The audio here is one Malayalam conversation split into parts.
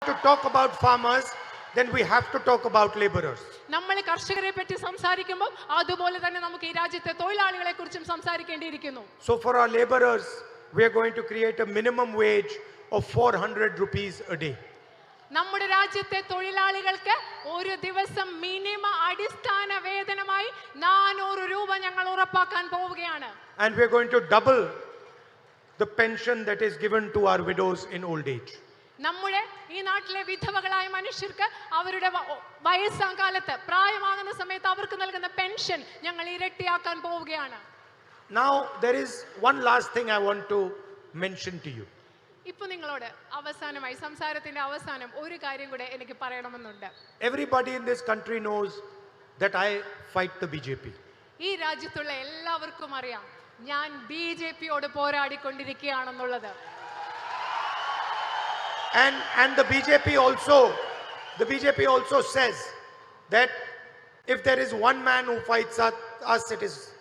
to talk about farmers, then we have to talk about laborers. നമ്മൾ കർഷകരെ പറ്റി സംസാരിക്കുമ്പോൾ അതുപോലെ തന്നെ നമുക്ക് ഈ രാജ്യത്തെ തൊഴിലാളികളെ കുറിച്ചും സംസാരിക്കേണ്ടിയിരിക്കുന്നു. So for our laborers, we are going to create a minimum wage of 400 rupees a day. നമ്മുടെ രാജ്യത്തെ തൊഴിലാളികൾക്ക് ഒരു ദിവസം മിനിമം അടിസ്ഥാന വേതനമായി 400 രൂപ ഞങ്ങൾ ഉറപ്പാക്കാൻ പോവുകയാണ്. And we are going to double the pension that is given to our widows in old age. നമ്മുടെ ഈ നാട്ടിലെ വിധവകളായ മനുഷ്യർക്ക് അവരുടെ വയസ്സാം കാലത്ത് പ്രായമാകുന്ന സമയത്ത് അവർക്ക് നൽകുന്ന പെൻഷൻ ഞങ്ങൾ ഇരട്ടിയാക്കാൻ പോവുകയാണ്. Now there is one last thing I want to mention to you. ഇപ്പോൾ നിങ്ങളോട് അവസാനമായി സംസാരത്തിന്റെ അവസാനം ഒരു കാര്യം കൂടെ എനിക്ക് പറയണമെന്നുണ്ട്. Everybody in this country knows that I fight the BJP. ഈ രാജ്യത്തുള്ള എല്ലാവർക്കും അറിയാം ഞാൻ ബിജെപിയോട് പോരാടിക്കൊണ്ടിരിക്കുകയാണെന്നുള്ളത്. And the BJP also says that if there is one man who fights us,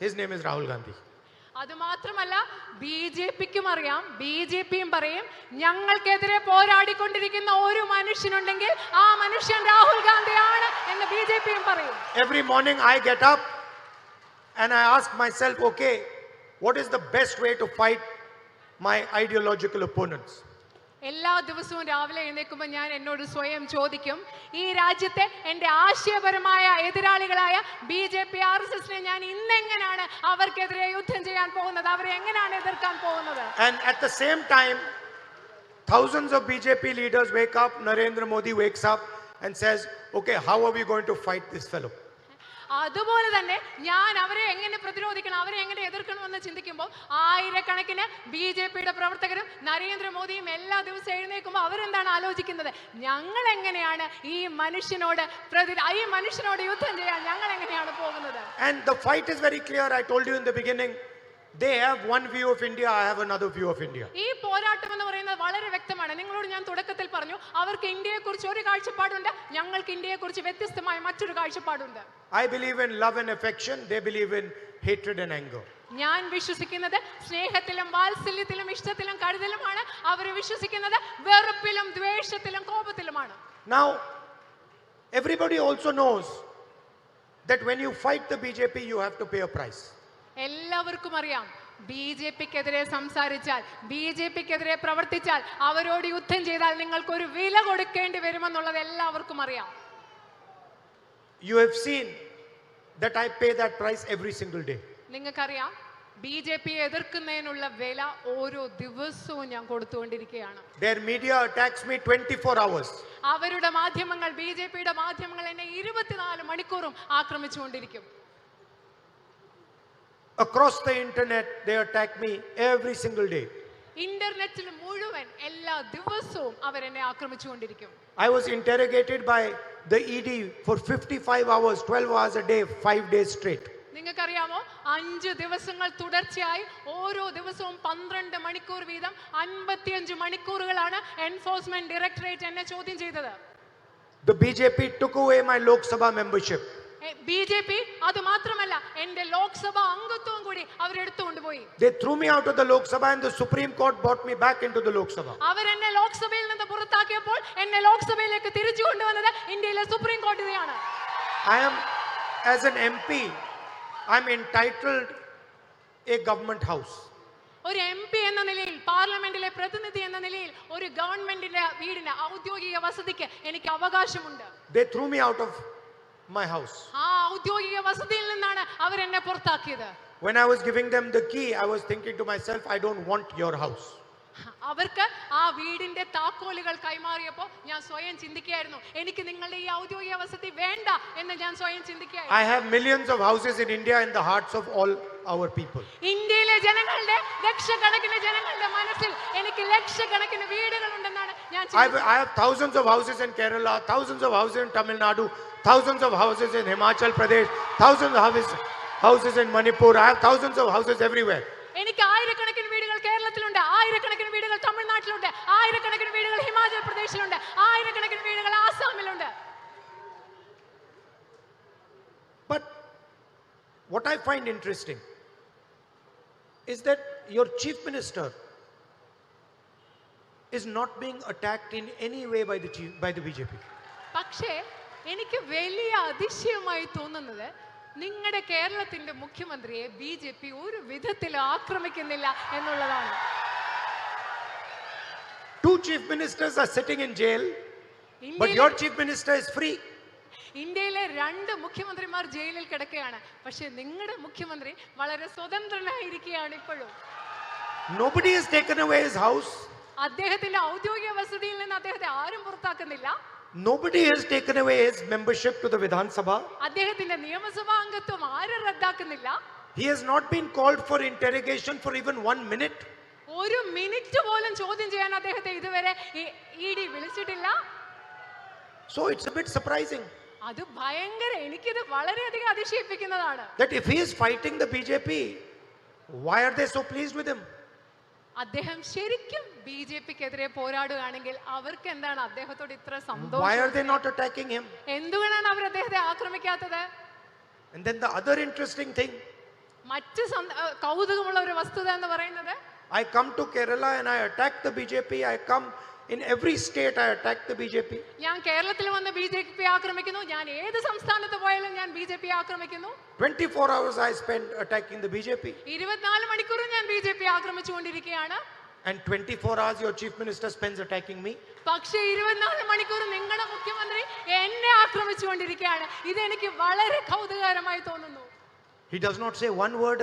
his name is Rahul Gandhi. അത് മാത്രമല്ല ബിജെപിക്കും അറിയാം, ബിജെപിയും പറയും ഞങ്ങൾക്കെതിരെ പോരാടിക്കൊണ്ടിരിക്കുന്ന ഒരു മനുഷ്യനുണ്ടെങ്കിൽ ആ മനുഷ്യൻ രാഹുൽ ഗാന്ധിയാണ് എന്ന് ബിജെപിയും പറയും. Every morning I get up and I ask myself, okay, what is the best way to fight my ideological opponents? എല്ലാ ദിവസവും രാവിലെ എഴുന്നേൽക്കുമ്പോൾ ഞാൻ എന്നോട് സ്വയം ചോദിക്കും, ഈ രാജ്യത്തെ എൻ്റെ ആശയപരമായ എതിരാളികളായ ബിജെപി ആർഎസ്എസിനെ ഞാൻ ഇന്നെങ്ങനെയാണ് അവർക്കെതിരെ യുദ്ധം ചെയ്യാൻ പോകുന്നത്, അവരെ എങ്ങനെയാണ് എതിർക്കാൻ പോകുന്നത്. And at the same time, thousands of BJP leaders wake up, Narendra Modi wakes up and says, okay, how are we going to fight this fellow? അതുപോലെ തന്നെ ഞാൻ അവരെ എങ്ങനെ പ്രതിരോധിക്കണം, അവരെ എങ്ങനെ എതിർക്കണമെന്ന് ചിന്തിക്കുമ്പോൾ ആയിരക്കണക്കിന് ബിജെപിയുടെ പ്രവർത്തകരും നരേന്ദ്രമോദിയും എല്ലാ ദിവസവും എഴുന്നേൽക്കുമ്പോൾ അവരെന്താണ് ആലോചിക്കുന്നത്, ഞങ്ങൾ എങ്ങനെയാണ് ഈ മനുഷ്യനോട് യുദ്ധം ചെയ്യാൻ ഞങ്ങൾ എങ്ങനെയാണ് പോകുന്നത്. And the fight is very clear. I told you in the beginning, they have one view of India, I have another view of India. ഈ പോരാട്ടം എന്ന് പറയുന്നത് വളരെ വ്യക്തമാണ്. നിങ്ങളോട് ഞാൻ തുടക്കത്തിൽ പറഞ്ഞു അവർക്ക് ഇന്ത്യയെക്കുറിച്ച് ഒരു കാഴ്ചപ്പാടുണ്ട്, ഞങ്ങൾക്ക് ഇന്ത്യയെക്കുറിച്ച് വ്യത്യസ്തമായ മറ്റൊരു കാഴ്ചപ്പാടുണ്ട്. I believe in love and affection, they believe in hatred and anger. ഞാൻ വിശ്വസിക്കുന്നത് സ്നേഹത്തിലും വാത്സല്യത്തിലും ഇഷ്ടത്തിലും കരുതലുമാണ്, അവർ വിശ്വസിക്കുന്നത് വെറുപ്പിലും ദ്വേഷത്തിലും കോപത്തിലുമാണ്. Now everybody also knows that when you fight the BJP you have to pay a price. എല്ലാവർക്കും അറിയാം ബിജെപിക്കെതിരെ സംസാരിച്ചാൽ, ബിജെപിക്കെതിരെ പ്രവർത്തിച്ചാൽ, അവരോട് യുദ്ധം ചെയ്താൽ നിങ്ങൾക്കൊരു വില കൊടുക്കേണ്ടി വരുമെന്നുള്ളത് എല്ലാവർക്കും അറിയാം. You have seen that I pay that price every single day. നിങ്ങൾക്കറിയാം ബിജെപിയെ എതിർക്കുന്നതിനുള്ള വില ഓരോ ദിവസവും ഞാൻ കൊടുത്തുകൊണ്ടിരിക്കുകയാണ്. Their media attacks me 24 hours. അവരുടെ മാധ്യമങ്ങൾ, ബിജെപിയുടെ മാധ്യമങ്ങൾ എന്നെ 24 മണിക്കൂറും ആക്രമിച്ചുകൊണ്ടിരിക്കും. Across the internet they attack me every single day. ഇന്റർനെറ്റിൽ മുഴുവൻ എല്ലാ ദിവസവും അവരെന്നെ ആക്രമിച്ചുകൊണ്ടിരിക്കും. I was interrogated by the ED for 55 hours, 12 hours a day, 5 days straight. നിങ്ങൾക്കറിയാമോ 5 ദിവസങ്ങൾ തുടർച്ചയായി ഓരോ ദിവസവും 12 മണിക്കൂർ വീതം 55 മണിക്കൂറുകളാണ് എൻഫോഴ്സ്മെന്റ് ഡയറക്ടറേറ്റ് എന്നെ ചോദ്യം ചെയ്തത്. The BJP took away my Lok Sabha membership. BJP അത് മാത്രമല്ല എന്റെ ലോക്സഭാ അംഗത്വം കൂടി അവരെടുത്തുകൊണ്ടുപോയി. They threw me out of the Lok Sabha and the Supreme Court brought me back into the Lok Sabha. അവരെന്നെ ലോക്സഭയിൽ നിന്ന് പുറത്താക്കിയപ്പോൾ എന്നെ ലോക്സഭയിലേക്ക് തിരിച്ചു കൊണ്ടുവന്നത് ഇന്ത്യയിലെ സുപ്രീം കോടതിയാണ്. I am, as an MP, I am entitled a government house. ഒരു MP എന്ന നിലയിൽ, പാർലമെന്റിലെ പ്രതിനിധി എന്ന നിലയിൽ ഒരു ഗവൺമെന്റിന്റെ വീടിന്, ഔദ്യോഗിക വസതിക്ക് എനിക്ക് അവകാശമുണ്ട്. They threw me out of my house. ആ ഔദ്യോഗിക വസതിയിൽ നിന്നാണ് അവരെന്നെ പുറത്താക്കിയത്. When I was giving them the key, I was thinking to myself, I don't want your house. അവർക്ക് ആ വീടിന്റെ താക്കോലുകൾ കൈമാറിയപ്പോൾ ഞാൻ സ്വയം ചിന്തിക്കുകയായിരുന്നു, എനിക്ക് നിങ്ങളുടെ ഈ ഔദ്യോഗിക വസതി വേണ്ട എന്ന് ഞാൻ സ്വയം ചിന്തിക്കുകയായിരുന്നു. I have millions of houses in India in the hearts of all our people. ഇന്ത്യയിലെ ജനങ്ങളുടെ ലക്ഷക്കണക്കിന് ജനങ്ങളുടെ മനസ്സിൽ എനിക്ക് ലക്ഷക്കണക്കിന് വീടുകൾ ഉണ്ടെന്നാണ് ഞാൻ ചിന്തിച്ചത്. I have thousands of houses in Kerala, thousands of houses in Tamil Nadu, thousands of houses in Himachal Pradesh, thousands of houses in Manipur. I have thousands of houses everywhere. എനിക്ക് ആയിരക്കണക്കിന് വീടുകൾ കേരളത്തിലുണ്ട്, ആയിരക്കണക്കിന് വീടുകൾ തമിഴ്നാട്ടിലുണ്ട്, ആയിരക്കണക്കിന് വീടുകൾ ഹിമാചൽ പ്രദേശിലുണ്ട്, ആയിരക്കണക്കിന് വീടുകൾ ആസാമിലുണ്ട്. But what I find interesting is that your chief minister is not being attacked in any way by the BJP. പക്ഷേ എനിക്ക് വലിയ അതിശയമായി തോന്നുന്നത് നിങ്ങളുടെ കേരളത്തിന്റെ മുഖ്യമന്ത്രിയെ BJP ഒരു വിധത്തിൽ ആക്രമിക്കുന്നില്ല എന്നുള്ളതാണ്. Two chief ministers are sitting in jail, but your chief minister is free. ഇന്ത്യയിലെ 2 മുഖ്യമന്ത്രിമാർ ജയിലിൽ കിടക്കുകയാണ്. പക്ഷേ നിങ്ങളുടെ മുഖ്യമന്ത്രി വളരെ സ്വതന്ത്രനായിരിക്കുകയാണ് ഇപ്പോഴും. Nobody has taken away his house. അദ്ദേഹത്തിന്റെ ഔദ്യോഗിക വസതിയിൽ നിന്ന് അദ്ദേഹത്തെ ആരും പുറത്താക്കുന്നില്ല. Nobody has taken away his membership to the Vidhan Sabha. അദ്ദേഹത്തിന്റെ നിയമസഭാ അംഗത്വം ആരും റദ്ദാക്കുന്നില്ല. He has not been called for interrogation for even 1 minute. ഒരു മിനിറ്റ് പോലും ചോദ്യം ചെയ്യാൻ അദ്ദേഹത്തെ ഇതുവരെ ED വിളിച്ചിട്ടില്ല. So it's a bit surprising അത് ഭയങ്കര, എനിക്കിത് വളരെയധികം അതിശയിപ്പിക്കുന്നതാണ്. that if he is fighting the BJP, why are they so pleased with him? അദ്ദേഹം ശരിക്കും BJPക്കെതിരെ പോരാടുകയാണെങ്കിൽ അവർക്ക് എന്താണ് അദ്ദേഹത്തോട് ഇത്ര Why സന്തോഷം? are they not attacking him? എന്തുകൊണ്ടാണ് അവർ അദ്ദേഹത്തെ ആക്രമിക്കാത്തത്? And then the other interesting thing, മറ്റ് കൗതുകമുള്ള ഒരു വസ്തുത എന്ന് പറയുന്നത്, I come to Kerala and I attack the BJP. I come in every state, I attack the BJP. ഞാൻ കേരളത്തിൽ വന്ന് BJP ആക്രമിക്കുന്നു, ഞാൻ ഏത് സംസ്ഥാനത്ത് പോയാലും ഞാൻ BJP ആക്രമിക്കുന്നു. 24 hours I spend attacking the BJP. 24 മണിക്കൂറും ഞാൻ BJP ആക്രമിച്ചുകൊണ്ടിരിക്കുകയാണ്. And 24 hours your chief minister spends attacking me. പക്ഷേ 24 മണിക്കൂർ നിങ്ങളുടെ മുഖ്യമന്ത്രി എന്നെ ആക്രമിച്ചുകൊണ്ടിരിക്കുകയാണ്. ഇതെനിക്ക് വളരെ കൗതുകകരമായി തോന്നുന്നു. He does not say one word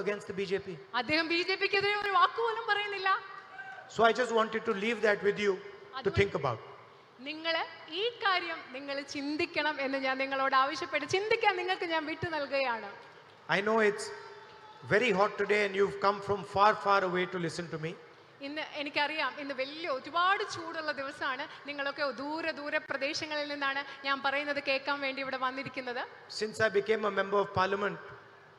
against the BJP. അദ്ദേഹം BJPക്കെതിരെ ഒരു വാക്കുപോലും പറയുന്നില്ല. So I just wanted to leave that with you to think about. നിങ്ങൾ ഈ കാര്യം നിങ്ങൾ ചിന്തിക്കണം എന്ന് ഞാൻ നിങ്ങളോട് ആവശ്യപ്പെട്ട് ചിന്തിക്കാൻ നിങ്ങൾക്ക് ഞാൻ വിട്ടു നൽകുകയാണ്. I know it's very hot today and you've come from far, far away to listen to me. ഇന്ന് എനിക്കറിയാം, ഇന്ന് ഒരുപാട് ചൂടുള്ള ദിവസമാണ്. നിങ്ങളൊക്കെ ദൂരെ പ്രദേശങ്ങളിൽ നിന്നാണ് ഞാൻ പറയുന്നത് കേൾക്കാൻ വേണ്ടി ഇവിടെ വന്നിരിക്കുന്നത്. Since I became a member of parliament,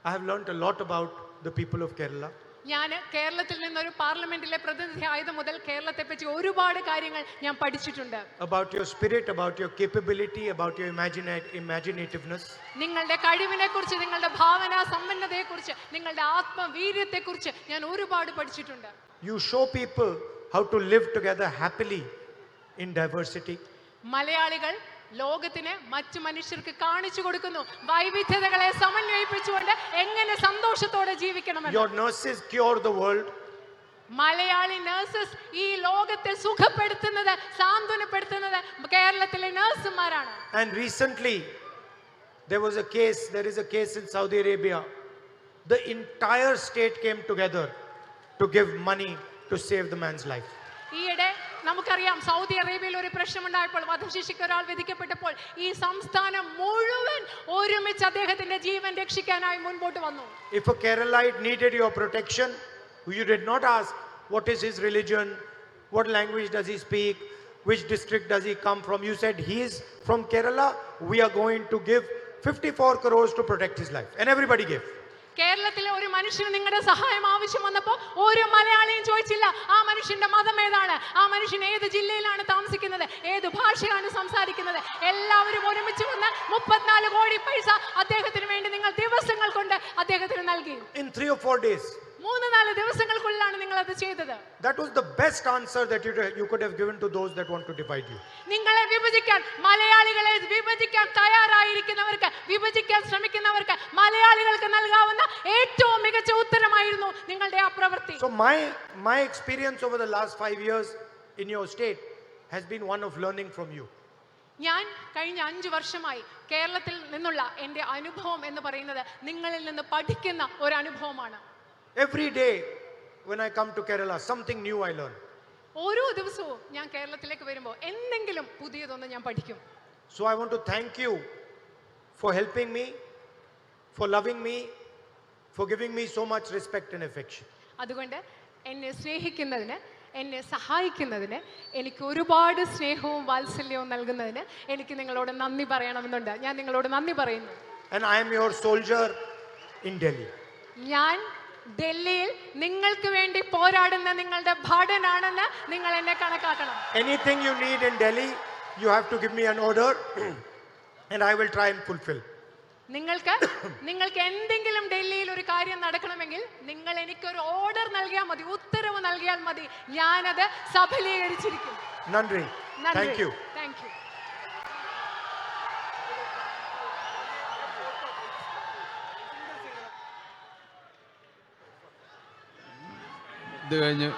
I have learned a lot about the people of Kerala. ഞാൻ കേരളത്തിൽ നിന്നൊരു പാർലമെന്റിലെ പ്രതിനിധി ആയത് മുതൽ കേരളത്തെ പറ്റി ഒരുപാട് കാര്യങ്ങൾ ഞാൻ പഠിച്ചിട്ടുണ്ട്. About your spirit, about your capability, about your imaginativeness. നിങ്ങളുടെ കഴിവിനെ കുറിച്ച്, നിങ്ങളുടെ ഭാവന സമ്പന്നതയെ കുറിച്ച്, നിങ്ങളുടെ ആത്മവീര്യത്തെ കുറിച്ച് ഞാൻ ഒരുപാട് പഠിച്ചിട്ടുണ്ട്. You show people how to live together happily in diversity. മലയാളികൾ ലോകത്തിന് മറ്റു മനുഷ്യർക്ക് കാണിച്ചു കൊടുക്കുന്നു വൈവിധ്യതകളെ സമന്വയിപ്പിച്ചുകൊണ്ട് എങ്ങനെ സന്തോഷത്തോടെ ജീവിക്കണമെന്ന്. Your nurses cure the world. Malayali nurses ഈ ലോകത്തെ സുഖപ്പെടുത്തുന്നത്, സാന്ത്വനപ്പെടുത്തുന്നത് കേരളത്തിലെ നഴ്സുമാരാണ്. And recently there is a case in Saudi Arabia. The entire state came together to give money to save the man's life. ഈയിടെ നമുക്കറിയാം, സൗദി അറേബ്യയിൽ ഒരു പ്രശ്നമുണ്ടായപ്പോൾ, വധശിക്ഷയ്ക്ക് ഒരാൾ വിധിക്കപ്പെട്ടപ്പോൾ ഈ സംസ്ഥാനം മുഴുവൻ ഒരുമിച്ച് അദ്ദേഹത്തിന്റെ ജീവൻ രക്ഷിക്കാനായി മുൻപോട്ട് വന്നു. If a Keralite needed your protection, you did not ask what is his religion, what language does he speak, which district does he come from. You said he is from Kerala, we are going to give 54 crores to protect his life. And everybody gave. കേരളത്തിലെ ഒരു മനുഷ്യന് നിങ്ങളുടെ സഹായം ആവശ്യം വന്നപ്പോൾ ഒരു മലയാളിയും ചോദിച്ചില്ല ആ മനുഷ്യന്റെ മതം ഏതാണ്, ആ മനുഷ്യൻ ഏത് ജില്ലയിലാണ് താമസിക്കുന്നത്, ഏത് ഭാഷയാണ് സംസാരിക്കുന്നത്. എല്ലാവരും ഒരുമിച്ച് വന്ന് 34 കോടി പൈസ അദ്ദേഹത്തിന് വേണ്ടി നിങ്ങൾ ദിവസങ്ങൾ കൊണ്ട് അദ്ദേഹത്തിന് നൽകി. In 3 or 4 days. 3-4 ദിവസങ്ങൾക്കുള്ളിലാണ് നിങ്ങൾ അത് ചെയ്തത്. That was the best answer that you could have given to those that want to divide you. നിങ്ങളെ വിഭജിക്കാൻ, മലയാളികളെ വിഭജിക്കാൻ തയ്യാറായിരിക്കുന്നവർക്ക്, വിഭജിക്കാൻ ശ്രമിക്കുന്നവർക്ക് മലയാളികൾക്ക് നൽകാവുന്ന ഏറ്റവും മികച്ച ഉത്തരമായിരുന്നു നിങ്ങളുടെ ആ പ്രവൃത്തി. So my experience over the last 5 years in your state has been one of learning from you. ഞാൻ കഴിഞ്ഞ 5 വർഷമായി കേരളത്തിൽ നിന്നുള്ള എൻ്റെ അനുഭവം എന്ന് പറയുന്നത് നിങ്ങളിൽ നിന്ന് പഠിക്കുന്ന ഒരു അനുഭവമാണ്. Every day when I come to Kerala, something new I learn. ഓരോ ദിവസവും ഞാൻ കേരളത്തിലേക്ക് വരുമ്പോൾ എന്തെങ്കിലും പുതിയതൊന്ന് ഞാൻ പഠിക്കും. So I want to thank you for helping me, for loving me, for giving me so much respect and affection. അതുകൊണ്ട് എന്നെ സ്നേഹിക്കുന്നതിന്, എന്നെ സഹായിക്കുന്നതിന്, എനിക്ക് ഒരുപാട് സ്നേഹവും വാത്സല്യവും നൽകുന്നതിന് എനിക്ക് നിങ്ങളോട് നന്ദി പറയണമെന്നുണ്ട്. ഞാൻ നിങ്ങളോട് നന്ദി പറയുന്നു. And I am your soldier in Delhi. ഞാൻ ഡൽഹിയിൽ നിങ്ങൾക്ക് വേണ്ടി പോരാടുന്ന നിങ്ങളുടെ ഭടനാണെന്ന് നിങ്ങൾ എന്നെ കണക്കാക്കണം. Anything you need in Delhi, you have to give me an order and I will try and fulfill. നിങ്ങൾക്ക് എന്തെങ്കിലും ഡൽഹിയിൽ ഒരു കാര്യം നടക്കണമെങ്കിൽ നിങ്ങൾ എനിക്കൊരു ഓർഡർ നൽകിയാൽ മതി, ഉത്തരവ് നൽകിയാൽ മതി, ഞാനത് സഫലീകരിച്ചിരിക്കും. നന്ദി. Thank you. Thank you. ഇത് കഴിഞ്ഞ്